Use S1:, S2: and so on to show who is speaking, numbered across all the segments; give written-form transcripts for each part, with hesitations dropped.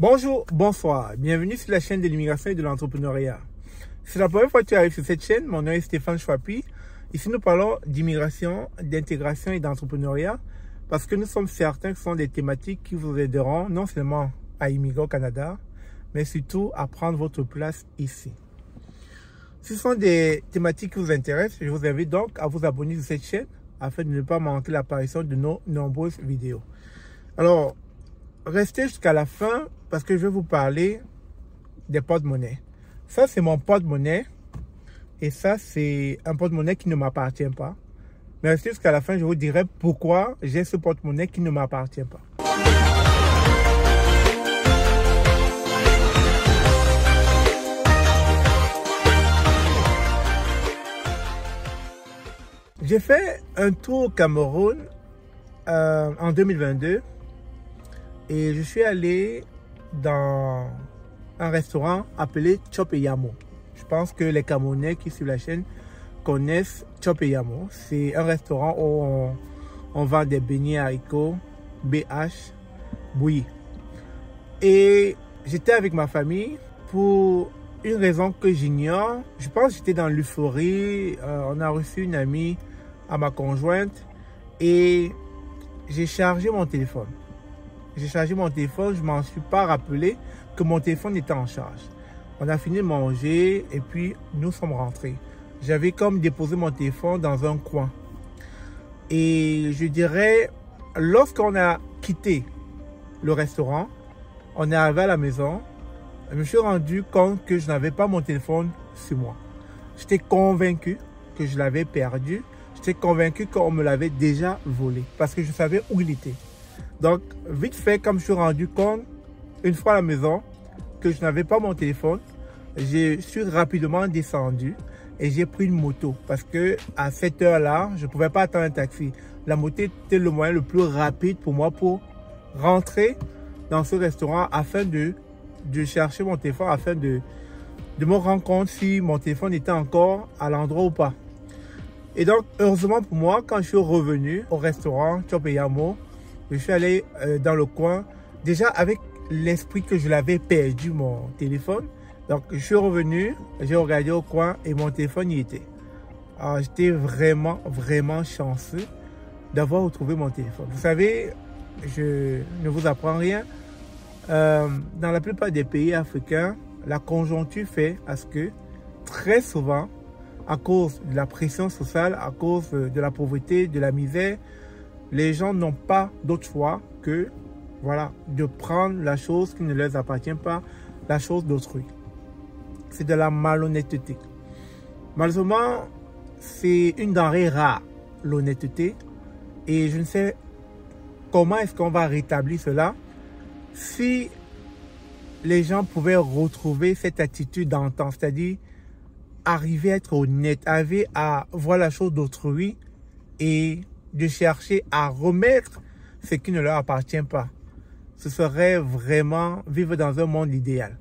S1: Bonjour, bonsoir, bienvenue sur la chaîne de l'immigration et de l'entrepreneuriat. Si c'est la première fois que tu arrives sur cette chaîne, mon nom est Stéphane Chouapi. Ici, nous parlons d'immigration, d'intégration et d'entrepreneuriat parce que nous sommes certains que ce sont des thématiques qui vous aideront non seulement à immigrer au Canada, mais surtout à prendre votre place ici. Si ce sont des thématiques qui vous intéressent, je vous invite donc à vous abonner sur cette chaîne afin de ne pas manquer l'apparition de nos nombreuses vidéos. Alors, restez jusqu'à la fin parce que je vais vous parler des porte-monnaies. Ça, c'est mon porte-monnaie et ça, c'est un porte-monnaie qui ne m'appartient pas. Mais restez jusqu'à la fin, je vous dirai pourquoi j'ai ce porte-monnaie qui ne m'appartient pas. J'ai fait un tour au Cameroun en 2022 et je suis allé dans un restaurant appelé Chop et Yamo. Je pense que les Camerounais qui suivent la chaîne connaissent Chop et Yamo. C'est un restaurant où on vend des beignets haricots, BH, bouillis. Et j'étais avec ma famille pour une raison que j'ignore. Je pense que j'étais dans l'euphorie. On a reçu une amie à ma conjointe et j'ai chargé mon téléphone. Je ne m'en suis pas rappelé que mon téléphone était en charge. On a fini de manger et puis nous sommes rentrés. J'avais comme déposé mon téléphone dans un coin. Et je dirais, lorsqu'on a quitté le restaurant, on est arrivé à la maison, je me suis rendu compte que je n'avais pas mon téléphone sur moi. J'étais convaincu que je l'avais perdu. J'étais convaincu qu'on me l'avait déjà volé parce que je savais où il était. Donc, vite fait, comme je suis rendu compte, une fois à la maison, que je n'avais pas mon téléphone, je suis rapidement descendu et j'ai pris une moto parce que à cette heure-là, je ne pouvais pas attendre un taxi. La moto était le moyen le plus rapide pour moi pour rentrer dans ce restaurant afin de chercher mon téléphone, afin de me rendre compte si mon téléphone était encore à l'endroit ou pas. Et donc, heureusement pour moi, quand je suis revenu au restaurant Chop et Yamo, je suis allé dans le coin, déjà avec l'esprit que je l'avais perdu mon téléphone. Donc, je suis revenu, j'ai regardé au coin et mon téléphone y était. Alors, j'étais vraiment chanceux d'avoir retrouvé mon téléphone. Vous savez, je ne vous apprends rien. Dans la plupart des pays africains, la conjoncture fait à ce que très souvent, à cause de la pression sociale, à cause de la pauvreté, de la misère, les gens n'ont pas d'autre choix que de prendre la chose qui ne leur appartient pas, la chose d'autrui. C'est de la malhonnêteté. Malheureusement, c'est une denrée rare, l'honnêteté. Et je ne sais comment est-ce qu'on va rétablir cela si les gens pouvaient retrouver cette attitude d'antan, c'est-à-dire arriver à être honnête, arriver à voir la chose d'autrui et de chercher à remettre ce qui ne leur appartient pas. Ce serait vraiment vivre dans un monde idéal.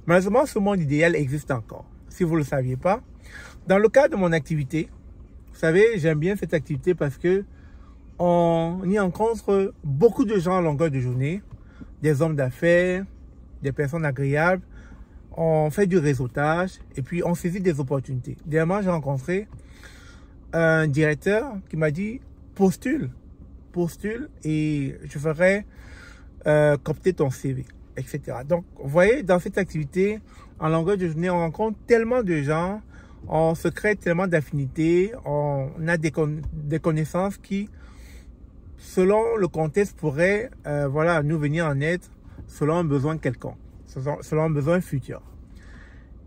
S1: Malheureusement, ce monde idéal existe encore, si vous ne le saviez pas. Dans le cadre de mon activité, vous savez, j'aime bien cette activité parce que on y rencontre beaucoup de gens à longueur de journée, des hommes d'affaires, des personnes agréables. On fait du réseautage et puis on saisit des opportunités. Dernièrement, j'ai rencontré un directeur qui m'a dit postule et je ferai copier ton CV, etc. Donc, vous voyez, dans cette activité, en longueur de journée, on rencontre tellement de gens, on se crée tellement d'affinités, on a des connaissances qui, selon le contexte, pourraient nous venir en aide selon un besoin quelconque, selon un besoin futur.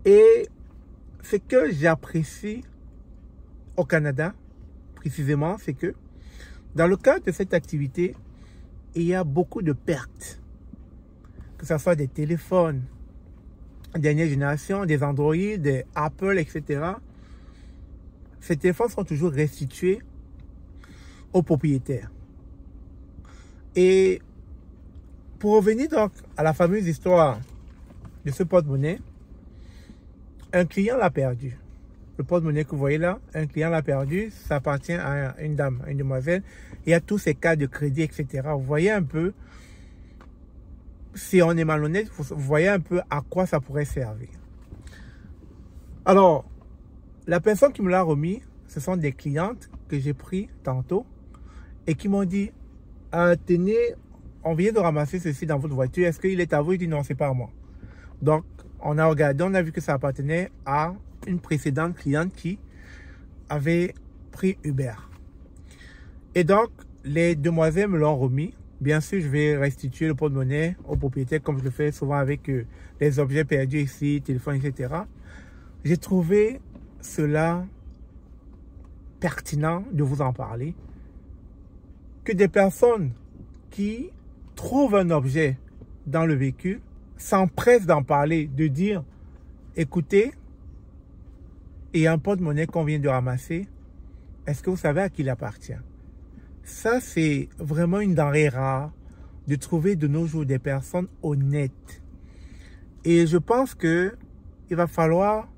S1: Et ce que j'apprécie au Canada, précisément, c'est que dans le cadre de cette activité, il y a beaucoup de pertes. Que ce soit des téléphones, dernière génération, des Android, des Apple, etc. Ces téléphones sont toujours restitués aux propriétaires. Et pour revenir donc à la fameuse histoire de ce porte-monnaie, un client l'a perdu. Le porte-monnaie que vous voyez là, un client l'a perdu, ça appartient à une dame, à une demoiselle. Il y a tous ces cas de crédit, etc. Vous voyez un peu si on est malhonnête, vous voyez un peu à quoi ça pourrait servir. Alors, la personne qui me l'a remis, ce sont des clientes que j'ai pris tantôt et qui m'ont dit, tenez, on vient de ramasser ceci dans votre voiture, est-ce qu'il est à vous? Je dis non, c'est pas à moi. Donc, on a regardé, on a vu que ça appartenait à une précédente cliente qui avait pris Uber. Et donc, les demoiselles me l'ont remis. Bien sûr, je vais restituer le porte-monnaie au propriétaire comme je le fais souvent avec les objets perdus ici, téléphone, etc. J'ai trouvé cela pertinent de vous en parler. Que des personnes qui trouvent un objet dans le véhicule s'empressent d'en parler, de dire, écoutez, il y a un porte-monnaie qu'on vient de ramasser, est-ce que vous savez à qui il appartient? Ça, c'est vraiment une denrée rare de trouver de nos jours des personnes honnêtes. Et je pense que il va falloir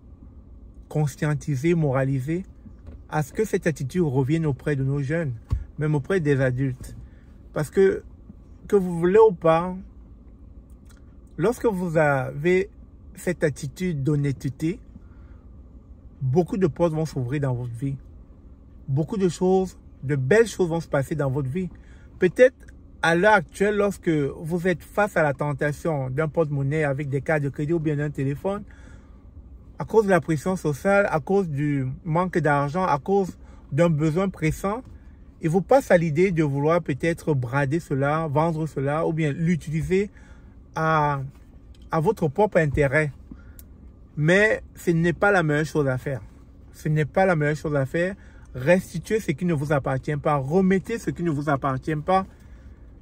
S1: conscientiser, moraliser à ce que cette attitude revienne auprès de nos jeunes, même auprès des adultes. Parce que vous voulez ou pas, lorsque vous avez cette attitude d'honnêteté, beaucoup de portes vont s'ouvrir dans votre vie. Beaucoup de choses, de belles choses vont se passer dans votre vie. Peut-être à l'heure actuelle, lorsque vous êtes face à la tentation d'un porte-monnaie avec des cartes de crédit ou bien d'un téléphone, à cause de la pression sociale, à cause du manque d'argent, à cause d'un besoin pressant, il vous passe à l'idée de vouloir peut-être brader cela, vendre cela ou bien l'utiliser à votre propre intérêt. Mais ce n'est pas la meilleure chose à faire. Ce n'est pas la meilleure chose à faire. Restituez ce qui ne vous appartient pas. Remettez ce qui ne vous appartient pas.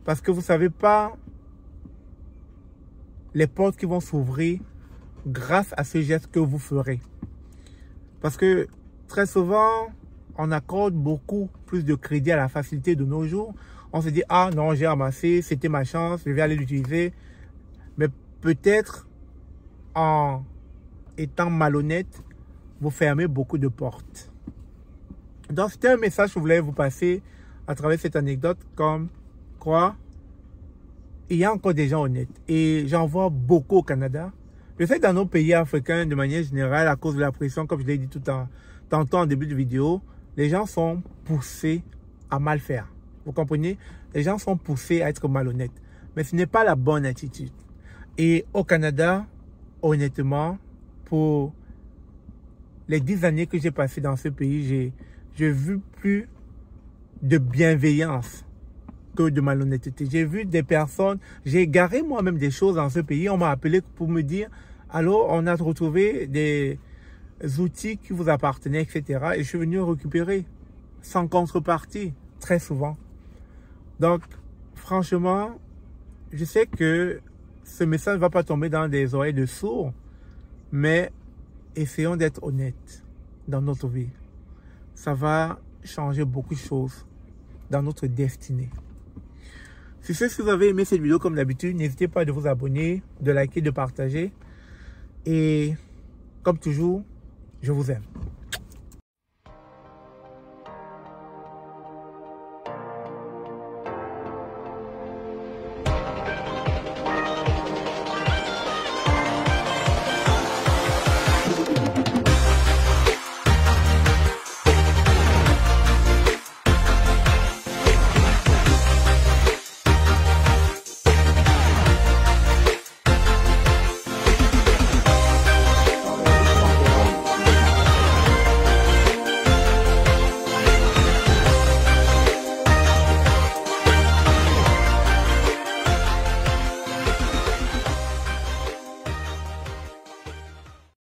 S1: Parce que vous ne savez pas les portes qui vont s'ouvrir grâce à ce geste que vous ferez. Parce que très souvent, on accorde beaucoup plus de crédit à la facilité de nos jours. On se dit, ah non, j'ai ramassé, c'était ma chance, je vais aller l'utiliser. Mais peut-être en étant malhonnête, vous fermez beaucoup de portes. Donc, c'était un message que je voulais vous passer à travers cette anecdote, comme quoi il y a encore des gens honnêtes. Et j'en vois beaucoup au Canada. Je sais que dans nos pays africains, de manière générale, à cause de la pression, comme je l'ai dit tantôt en début de vidéo, les gens sont poussés à mal faire. Vous comprenez? Les gens sont poussés à être malhonnêtes. Mais ce n'est pas la bonne attitude. Et au Canada, honnêtement, pour les 10 années que j'ai passées dans ce pays, j'ai vu plus de bienveillance que de malhonnêteté. J'ai vu des personnes, j'ai garé moi-même des choses dans ce pays. On m'a appelé pour me dire, alors on a retrouvé des outils qui vous appartenaient, etc. Et je suis venu récupérer sans contrepartie, très souvent. Donc, franchement, je sais que ce message ne va pas tomber dans des oreilles de sourds, mais essayons d'être honnêtes dans notre vie. Ça va changer beaucoup de choses dans notre destinée. Si vous avez aimé cette vidéo comme d'habitude, n'hésitez pas à vous abonner, de liker, de partager. Et comme toujours, je vous aime.